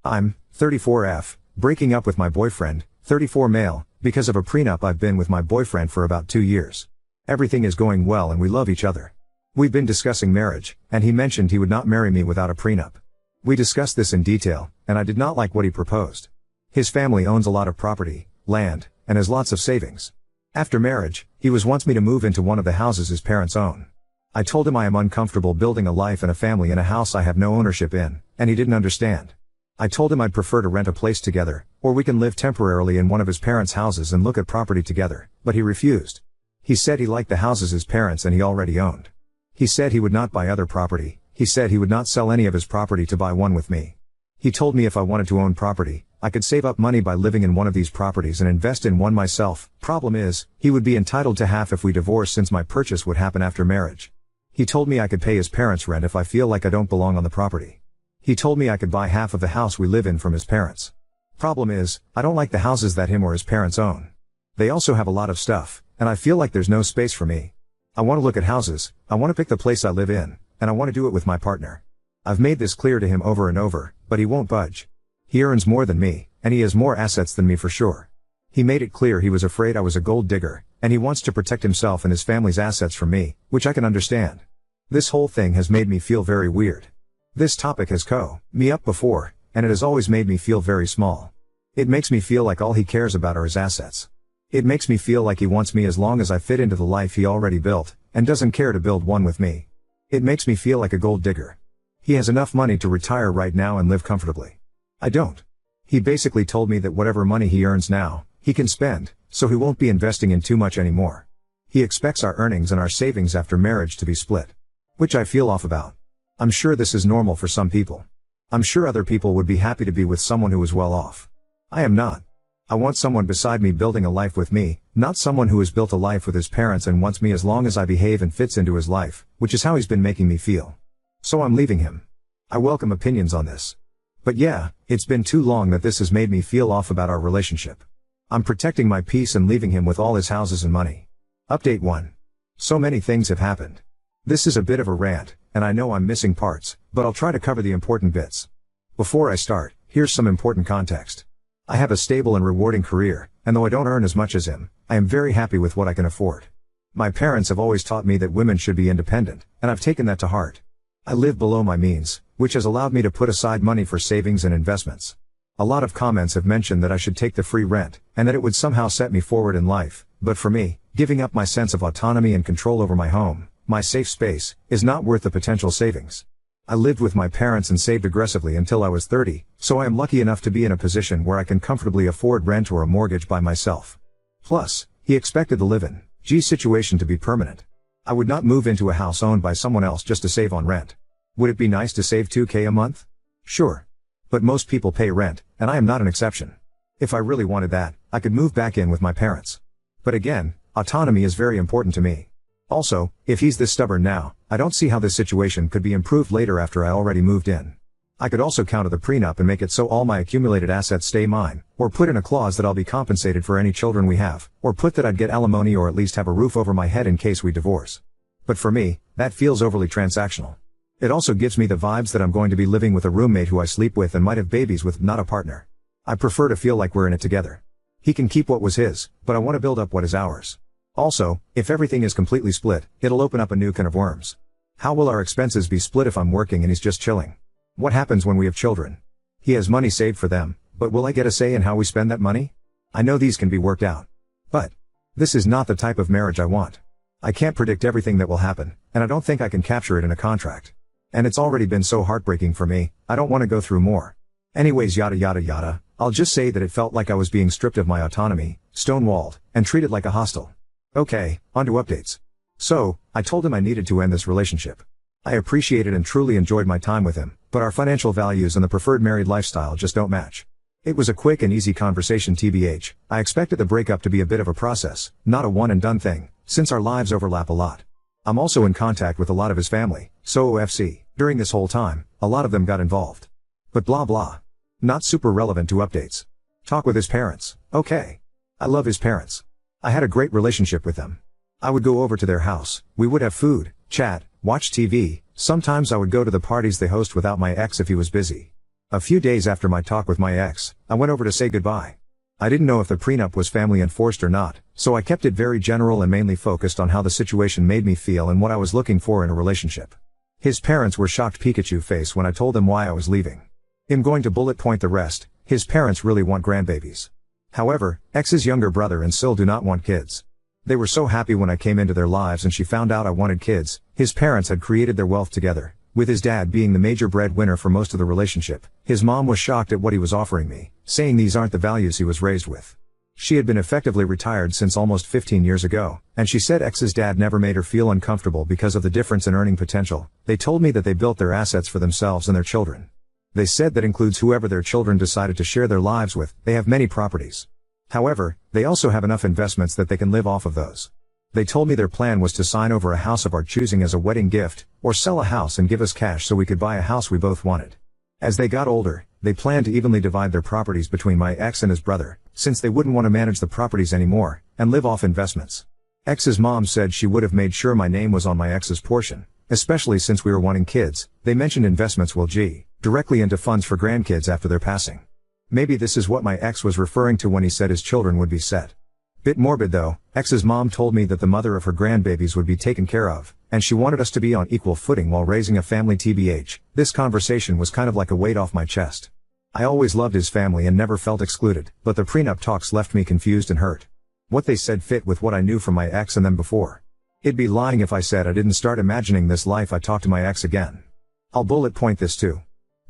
I'm 34F, breaking up with my boyfriend, 34 male, because of a prenup. I've been with my boyfriend for about 2 years. Everything is going well and we love each other. We've been discussing marriage, and he mentioned he would not marry me without a prenup. We discussed this in detail, and I did not like what he proposed. His family owns a lot of property, land, and has lots of savings. After marriage, he wants me to move into one of the houses his parents own. I told him I am uncomfortable building a life and a family in a house I have no ownership in, and he didn't understand. I told him I'd prefer to rent a place together, or we can live temporarily in one of his parents' houses and look at property together, but he refused. He said he liked the houses his parents and he already owned. He said he would not buy other property. He said he would not sell any of his property to buy one with me. He told me if I wanted to own property, I could save up money by living in one of these properties and invest in one myself. Problem is, he would be entitled to half if we divorced since my purchase would happen after marriage. He told me I could pay his parents' rent if I feel like I don't belong on the property. He told me I could buy half of the house we live in from his parents. Problem is, I don't like the houses that him or his parents own. They also have a lot of stuff, and I feel like there's no space for me. I want to look at houses, I want to pick the place I live in, and I want to do it with my partner. I've made this clear to him over and over, but he won't budge. He earns more than me, and he has more assets than me for sure. He made it clear he was afraid I was a gold digger, and he wants to protect himself and his family's assets from me, which I can understand. This whole thing has made me feel very weird. This topic has me up before, and it has always made me feel very small. It makes me feel like all he cares about are his assets. It makes me feel like he wants me as long as I fit into the life he already built, and doesn't care to build one with me. It makes me feel like a gold digger. He has enough money to retire right now and live comfortably. I don't. He basically told me that whatever money he earns now, he can spend, so he won't be investing in too much anymore. He expects our earnings and our savings after marriage to be split. Which I feel off about. I'm sure this is normal for some people. I'm sure other people would be happy to be with someone who is well off. I am not. I want someone beside me building a life with me, not someone who has built a life with his parents and wants me as long as I behave and fits into his life, which is how he's been making me feel. So I'm leaving him. I welcome opinions on this. But yeah, it's been too long that this has made me feel off about our relationship. I'm protecting my peace and leaving him with all his houses and money. Update 1. So many things have happened. This is a bit of a rant, and I know I'm missing parts, but I'll try to cover the important bits. Before I start, here's some important context. I have a stable and rewarding career, and though I don't earn as much as him, I am very happy with what I can afford. My parents have always taught me that women should be independent, and I've taken that to heart. I live below my means, which has allowed me to put aside money for savings and investments. A lot of comments have mentioned that I should take the free rent, and that it would somehow set me forward in life, but for me, giving up my sense of autonomy and control over my home, my safe space, is not worth the potential savings. I lived with my parents and saved aggressively until I was 30, so I am lucky enough to be in a position where I can comfortably afford rent or a mortgage by myself. Plus, he expected the live-in situation to be permanent. I would not move into a house owned by someone else just to save on rent. Would it be nice to save $2,000 a month? Sure. But most people pay rent, and I am not an exception. If I really wanted that, I could move back in with my parents. But again, autonomy is very important to me. Also, if he's this stubborn now, I don't see how this situation could be improved later after I already moved in. I could also counter the prenup and make it so all my accumulated assets stay mine, or put in a clause that I'll be compensated for any children we have, or put that I'd get alimony or at least have a roof over my head in case we divorce. But for me, that feels overly transactional. It also gives me the vibes that I'm going to be living with a roommate who I sleep with and might have babies with, not a partner. I prefer to feel like we're in it together. He can keep what was his, but I want to build up what is ours. Also, if everything is completely split, it'll open up a new can of worms. How will our expenses be split if I'm working and he's just chilling? What happens when we have children? He has money saved for them, but will I get a say in how we spend that money? I know these can be worked out. But this is not the type of marriage I want. I can't predict everything that will happen, and I don't think I can capture it in a contract. And it's already been so heartbreaking for me, I don't want to go through more. Anyways, yada yada yada, I'll just say that it felt like I was being stripped of my autonomy, stonewalled, and treated like a hostage. Okay, on to updates. So, I told him I needed to end this relationship. I appreciated and truly enjoyed my time with him, but our financial values and the preferred married lifestyle just don't match. It was a quick and easy conversation tbh. I expected the breakup to be a bit of a process, not a one and done thing, since our lives overlap a lot. I'm also in contact with a lot of his family, so OFC, during this whole time, a lot of them got involved. But blah blah. Not super relevant to updates. Talk with his parents, okay. I love his parents. I had a great relationship with them. I would go over to their house, we would have food, chat, watch TV, sometimes I would go to the parties they host without my ex if he was busy. A few days after my talk with my ex, I went over to say goodbye. I didn't know if the prenup was family enforced or not, so I kept it very general and mainly focused on how the situation made me feel and what I was looking for in a relationship. His parents were shocked Pikachu face when I told them why I was leaving. I'm going to bullet point the rest. His parents really want grandbabies. However, ex's younger brother and Sil do not want kids. They were so happy when I came into their lives and she found out I wanted kids. His parents had created their wealth together, with his dad being the major breadwinner for most of the relationship. His mom was shocked at what he was offering me, saying these aren't the values he was raised with. She had been effectively retired since almost 15 years ago, and she said ex's dad never made her feel uncomfortable because of the difference in earning potential. They told me that they built their assets for themselves and their children. They said that includes whoever their children decided to share their lives with. They have many properties. However, they also have enough investments that they can live off of those. They told me their plan was to sign over a house of our choosing as a wedding gift, or sell a house and give us cash so we could buy a house we both wanted. As they got older, they planned to evenly divide their properties between my ex and his brother, since they wouldn't want to manage the properties anymore, and live off investments. Ex's mom said she would have made sure my name was on my ex's portion, especially since we were wanting kids. They mentioned investments will directly into funds for grandkids after their passing. Maybe this is what my ex was referring to when he said his children would be set. Bit morbid though, ex's mom told me that the mother of her grandbabies would be taken care of, and she wanted us to be on equal footing while raising a family tbh. This conversation was kind of like a weight off my chest. I always loved his family and never felt excluded, but the prenup talks left me confused and hurt. What they said fit with what I knew from my ex and them before. It'd be lying if I said I didn't start imagining this life I talked to my ex again. I'll bullet point this too.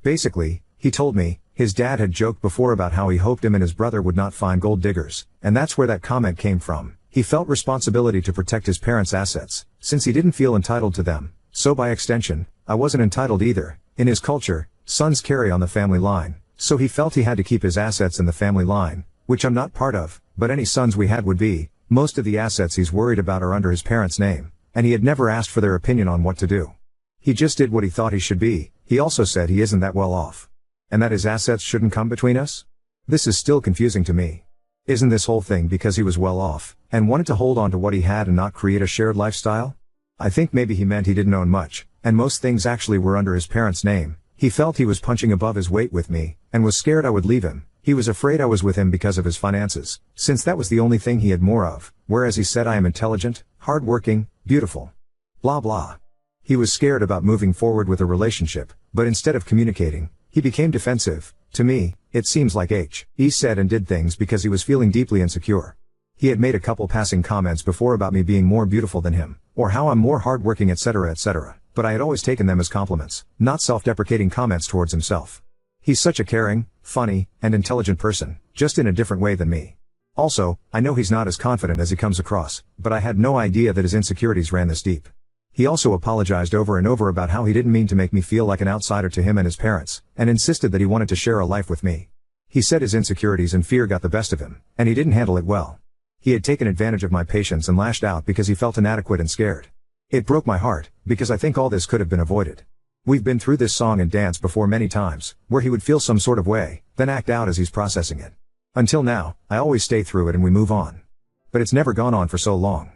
Basically, he told me, his dad had joked before about how he hoped him and his brother would not find gold diggers, and that's where that comment came from. He felt responsibility to protect his parents' assets, since he didn't feel entitled to them, so by extension, I wasn't entitled either. In his culture, sons carry on the family line, so he felt he had to keep his assets in the family line, which I'm not part of, but any sons we had would be. Most of the assets he's worried about are under his parents' name, and he had never asked for their opinion on what to do. He just did what he thought he should be. He also said he isn't that well off. And that his assets shouldn't come between us? This is still confusing to me. Isn't this whole thing because he was well off, and wanted to hold on to what he had and not create a shared lifestyle? I think maybe he meant he didn't own much, and most things actually were under his parents' name. He felt he was punching above his weight with me, and was scared I would leave him. He was afraid I was with him because of his finances, since that was the only thing he had more of, whereas he said I am intelligent, hardworking, beautiful. Blah blah. He was scared about moving forward with a relationship, but instead of communicating, he became defensive. To me, it seems like he said and did things because he was feeling deeply insecure. He had made a couple passing comments before about me being more beautiful than him, or how I'm more hardworking, etc., but I had always taken them as compliments, not self-deprecating comments towards himself. He's such a caring, funny, and intelligent person, just in a different way than me. Also, I know he's not as confident as he comes across, but I had no idea that his insecurities ran this deep. He also apologized over and over about how he didn't mean to make me feel like an outsider to him and his parents, and insisted that he wanted to share a life with me. He said his insecurities and fear got the best of him, and he didn't handle it well. He had taken advantage of my patience and lashed out because he felt inadequate and scared. It broke my heart, because I think all this could have been avoided. We've been through this song and dance before many times, where he would feel some sort of way, then act out as he's processing it. Until now, I always stay through it and we move on. But it's never gone on for so long.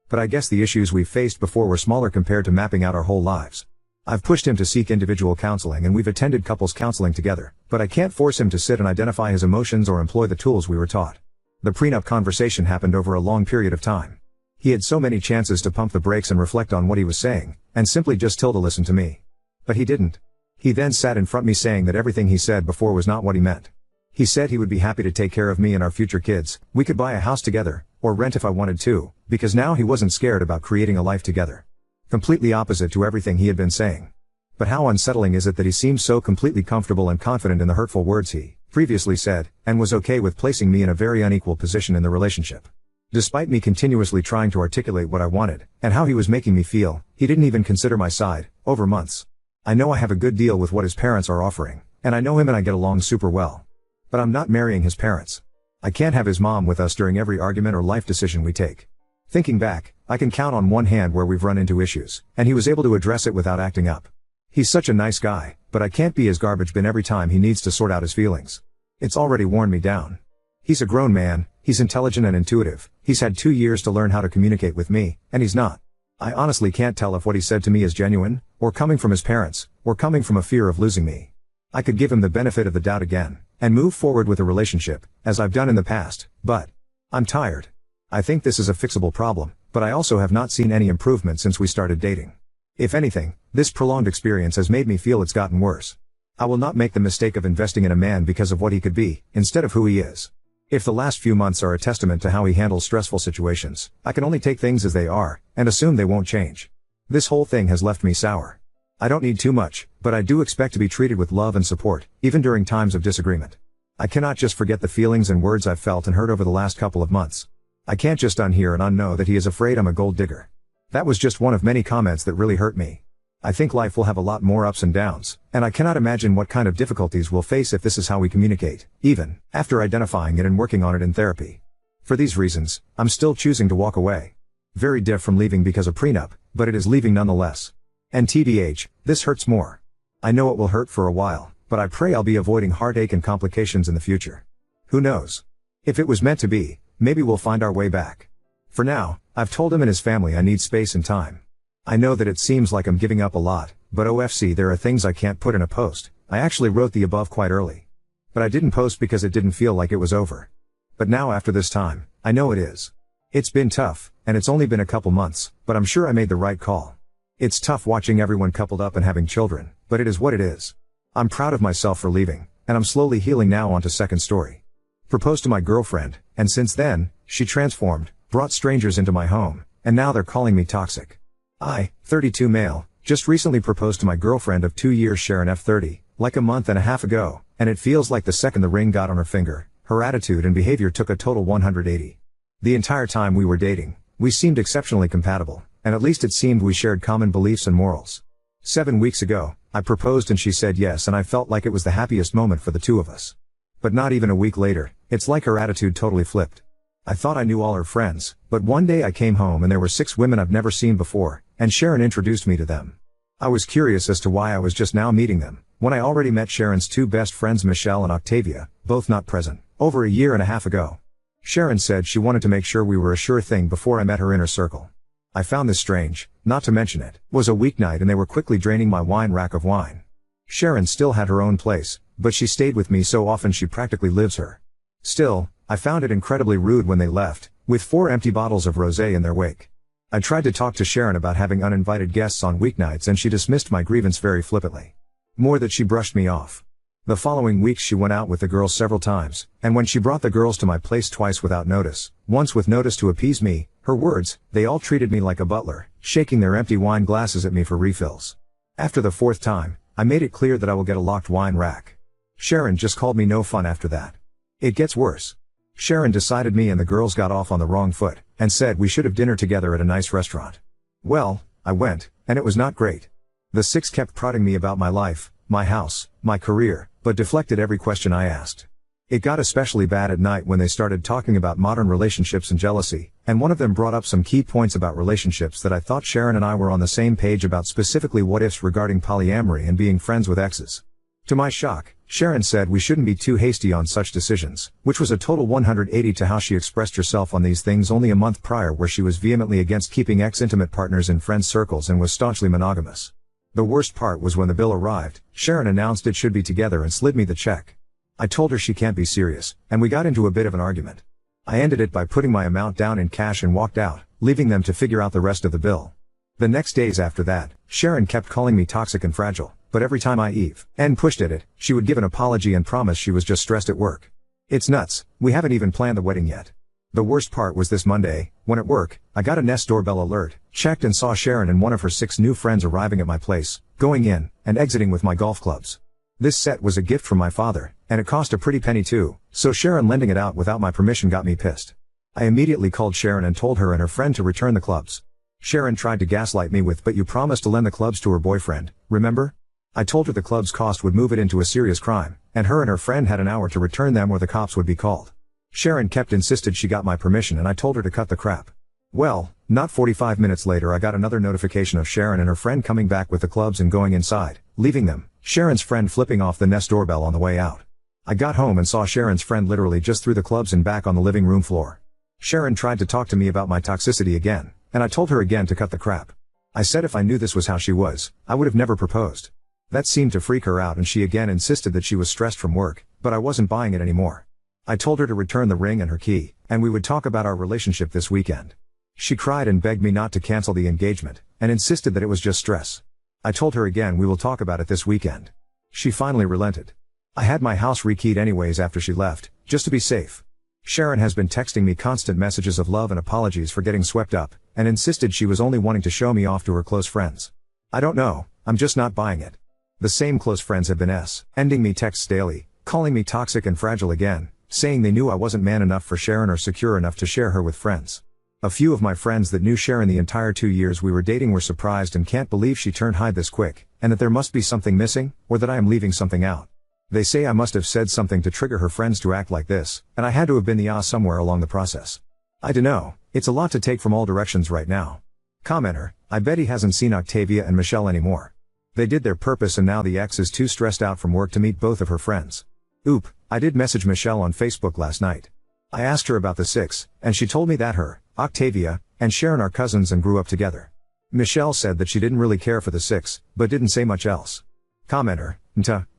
But I guess the issues we've faced before were smaller compared to mapping out our whole lives. I've pushed him to seek individual counseling and we've attended couples counseling together, but I can't force him to sit and identify his emotions or employ the tools we were taught. The prenup conversation happened over a long period of time. He had so many chances to pump the brakes and reflect on what he was saying, and simply just to listen to me. But he didn't. He then sat in front of me saying that everything he said before was not what he meant. He said he would be happy to take care of me and our future kids, we could buy a house together, or rent if I wanted to, because now he wasn't scared about creating a life together. Completely opposite to everything he had been saying. But how unsettling is it that he seems so completely comfortable and confident in the hurtful words he previously said, and was okay with placing me in a very unequal position in the relationship. Despite me continuously trying to articulate what I wanted, and how he was making me feel, he didn't even consider my side, over months. I know I have a good deal with what his parents are offering, and I know him and I get along super well. But I'm not marrying his parents. I can't have his mom with us during every argument or life decision we take. Thinking back, I can count on one hand where we've run into issues, and he was able to address it without acting up. He's such a nice guy, but I can't be his garbage bin every time he needs to sort out his feelings. It's already worn me down. He's a grown man, he's intelligent and intuitive, he's had 2 years to learn how to communicate with me, and he's not. I honestly can't tell if what he said to me is genuine, or coming from his parents, or coming from a fear of losing me. I could give him the benefit of the doubt again, and move forward with a relationship, as I've done in the past, but I'm tired. I think this is a fixable problem, but I also have not seen any improvement since we started dating. If anything, this prolonged experience has made me feel it's gotten worse. I will not make the mistake of investing in a man because of what he could be, instead of who he is. If the last few months are a testament to how he handles stressful situations, I can only take things as they are, and assume they won't change. This whole thing has left me sour. I don't need too much, but I do expect to be treated with love and support, even during times of disagreement. I cannot just forget the feelings and words I've felt and heard over the last couple of months. I can't just unhear and unknow that he is afraid I'm a gold digger. That was just one of many comments that really hurt me. I think life will have a lot more ups and downs, and I cannot imagine what kind of difficulties we'll face if this is how we communicate, even after identifying it and working on it in therapy. For these reasons, I'm still choosing to walk away. Very diff from leaving because of prenup, but it is leaving nonetheless. And TBH, this hurts more. I know it will hurt for a while, but I pray I'll be avoiding heartache and complications in the future. Who knows? If it was meant to be, maybe we'll find our way back. For now, I've told him and his family I need space and time. I know that it seems like I'm giving up a lot, but OFC, there are things I can't put in a post. I actually wrote the above quite early. But I didn't post because it didn't feel like it was over. But now after this time, I know it is. It's been tough, and it's only been a couple months, but I'm sure I made the right call. It's tough watching everyone coupled up and having children, but it is what it is. I'm proud of myself for leaving, and I'm slowly healing now. On to second story. Proposed to my girlfriend, and since then, she transformed, brought strangers into my home, and now they're calling me toxic. I, 32 male, just recently proposed to my girlfriend of 2 years, Sharon F. 30, like a month and a half ago, and it feels like the second the ring got on her finger, her attitude and behavior took a total 180. The entire time we were dating, we seemed exceptionally compatible, and at least it seemed we shared common beliefs and morals. 7 weeks ago, I proposed and she said yes, and I felt like it was the happiest moment for the two of us. But not even a week later, it's like her attitude totally flipped. I thought I knew all her friends, but one day I came home and there were 6 women I've never seen before, and Sharon introduced me to them. I was curious as to why I was just now meeting them, when I already met Sharon's 2 best friends, Michelle and Octavia, both not present, over a year and a half ago. Sharon said she wanted to make sure we were a sure thing before I met her inner circle. I found this strange, not to mention it was a weeknight and they were quickly draining my wine rack of wine. Sharon still had her own place, but she stayed with me so often she practically lives her. Still, I found it incredibly rude when they left, with 4 empty bottles of rosé in their wake. I tried to talk to Sharon about having uninvited guests on weeknights and she dismissed my grievance very flippantly. More that she brushed me off. The following weeks she went out with the girls several times, and when she brought the girls to my place twice without notice, once with notice to appease me, her words, they all treated me like a butler, shaking their empty wine glasses at me for refills. After the 4th time, I made it clear that I will get a locked wine rack. Sharon just called me no fun after that. It gets worse. Sharon decided me and the girls got off on the wrong foot, and said we should have dinner together at a nice restaurant. Well, I went, and it was not great. The 6 kept prodding me about my life, my house, my career, but deflected every question I asked. It got especially bad at night when they started talking about modern relationships and jealousy, and one of them brought up some key points about relationships that I thought Sharon and I were on the same page about, specifically what ifs regarding polyamory and being friends with exes. To my shock, Sharon said we shouldn't be too hasty on such decisions, which was a total 180 to how she expressed herself on these things only a month prior, where she was vehemently against keeping ex-intimate partners in friend circles and was staunchly monogamous. The worst part was when the bill arrived, Sharon announced it should be together and slid me the check. I told her she can't be serious, and we got into a bit of an argument. I ended it by putting my amount down in cash and walked out, leaving them to figure out the rest of the bill. The next days after that, Sharon kept calling me toxic and fragile, but every time I pushed at it, she would give an apology and promise she was just stressed at work. It's nuts, we haven't even planned the wedding yet. The worst part was this Monday, when at work, I got a Nest doorbell alert, checked and saw Sharon and one of her 6 new friends arriving at my place, going in, and exiting with my golf clubs. This set was a gift from my father, and it cost a pretty penny too, so Sharon lending it out without my permission got me pissed. I immediately called Sharon and told her and her friend to return the clubs. Sharon tried to gaslight me with, but you promised to lend the clubs to her boyfriend, remember? I told her the club's cost would move it into a serious crime, and her friend had an hour to return them or the cops would be called. Sharon insisted she got my permission and I told her to cut the crap. Well, not 45 minutes later I got another notification of Sharon and her friend coming back with the clubs and going inside, leaving them, Sharon's friend flipping off the Nest doorbell on the way out. I got home and saw Sharon's friend literally just threw the clubs and back on the living room floor. Sharon tried to talk to me about my toxicity again, and I told her again to cut the crap. I said if I knew this was how she was, I would have never proposed. That seemed to freak her out and she again insisted that she was stressed from work, but I wasn't buying it anymore. I told her to return the ring and her key, and we would talk about our relationship this weekend. She cried and begged me not to cancel the engagement, and insisted that it was just stress. I told her again we will talk about it this weekend. She finally relented. I had my house rekeyed anyways after she left, just to be safe. Sharon has been texting me constant messages of love and apologies for getting swept up, and insisted she was only wanting to show me off to her close friends. I don't know, I'm just not buying it. The same close friends have been ending me texts daily, calling me toxic and fragile again, saying they knew I wasn't man enough for Sharon or secure enough to share her with friends. A few of my friends that knew Sharon the entire 2 years we were dating were surprised and can't believe she turned hide this quick, and that there must be something missing, or that I am leaving something out. They say I must have said something to trigger her friends to act like this, and I had to have been the somewhere along the process. I dunno, it's a lot to take from all directions right now. Commenter, I bet he hasn't seen Octavia and Michelle anymore. They did their purpose and now the ex is too stressed out from work to meet both of her friends. Oop, I did message Michelle on Facebook last night. I asked her about the 6, and she told me that her, Octavia, and Sharon are cousins and grew up together. Michelle said that she didn't really care for the 6, but didn't say much else. Commenter,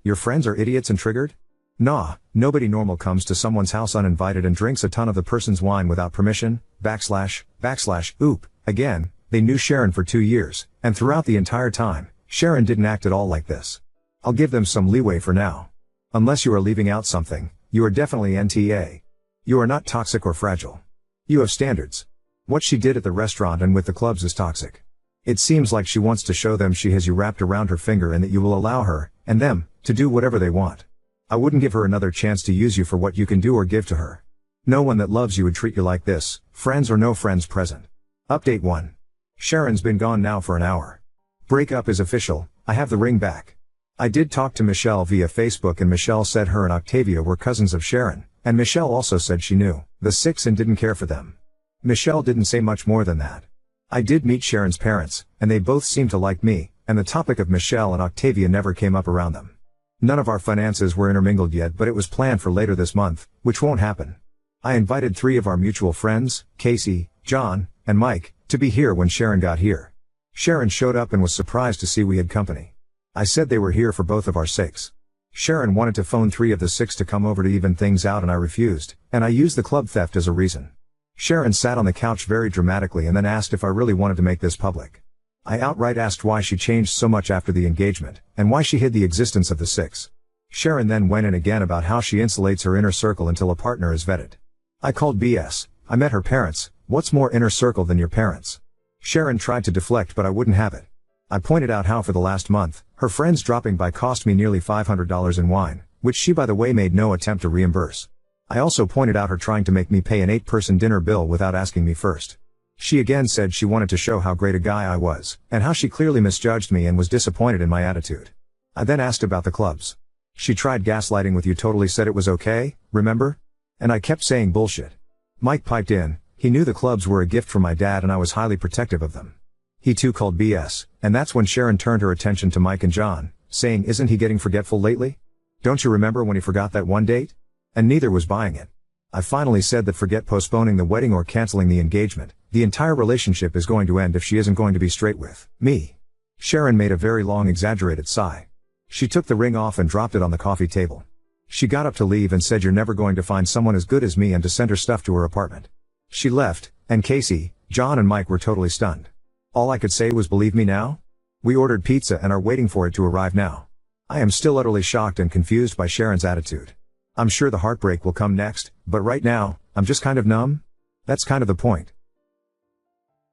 your friends are idiots and triggered? Nah, nobody normal comes to someone's house uninvited and drinks a ton of the person's wine without permission, / oop, again, they knew Sharon for 2 years, and throughout the entire time, Sharon didn't act at all like this. I'll give them some leeway for now. Unless you are leaving out something, you are definitely NTA. You are not toxic or fragile. You have standards. What she did at the restaurant and with the clubs is toxic. It seems like she wants to show them she has you wrapped around her finger and that you will allow her, and them, to do whatever they want. I wouldn't give her another chance to use you for what you can do or give to her. No one that loves you would treat you like this, friends or no friends present. Update 1. Sharon's been gone now for an hour. Breakup is official, I have the ring back. I did talk to Michelle via Facebook and Michelle said her and Octavia were cousins of Sharon, and Michelle also said she knew the 6 and didn't care for them. Michelle didn't say much more than that. I did meet Sharon's parents, and they both seemed to like me, and the topic of Michelle and Octavia never came up around them. None of our finances were intermingled yet, but it was planned for later this month, which won't happen. I invited 3 of our mutual friends, Casey, John, and Mike, to be here when Sharon got here. Sharon showed up and was surprised to see we had company. I said they were here for both of our sakes. Sharon wanted to phone 3 of the 6 to come over to even things out and I refused, and I used the club theft as a reason. Sharon sat on the couch very dramatically and then asked if I really wanted to make this public. I outright asked why she changed so much after the engagement, and why she hid the existence of the 6. Sharon then went in again about how she insulates her inner circle until a partner is vetted. I called BS, I met her parents, what's more inner circle than your parents? Sharon tried to deflect but I wouldn't have it. I pointed out how for the last month, her friends dropping by cost me nearly $500 in wine, which she by the way made no attempt to reimburse. I also pointed out her trying to make me pay an 8-person dinner bill without asking me first. She again said she wanted to show how great a guy I was, and how she clearly misjudged me and was disappointed in my attitude. I then asked about the clubs. She tried gaslighting with you totally said it was okay, remember? And I kept saying bullshit. Mike piped in, he knew the clubs were a gift from my dad and I was highly protective of them. He too called BS, and that's when Sharon turned her attention to Mike and John, saying isn't he getting forgetful lately? Don't you remember when he forgot that one date? And neither was buying it. I finally said that forget postponing the wedding or canceling the engagement, the entire relationship is going to end if she isn't going to be straight with me. Sharon made a very long exaggerated sigh. She took the ring off and dropped it on the coffee table. She got up to leave and said you're never going to find someone as good as me and to send her stuff to her apartment. She left, and Casey, John and Mike were totally stunned. All I could say was believe me now? We ordered pizza and are waiting for it to arrive now. I am still utterly shocked and confused by Sharon's attitude. I'm sure the heartbreak will come next, but right now, I'm just kind of numb. That's kind of the point.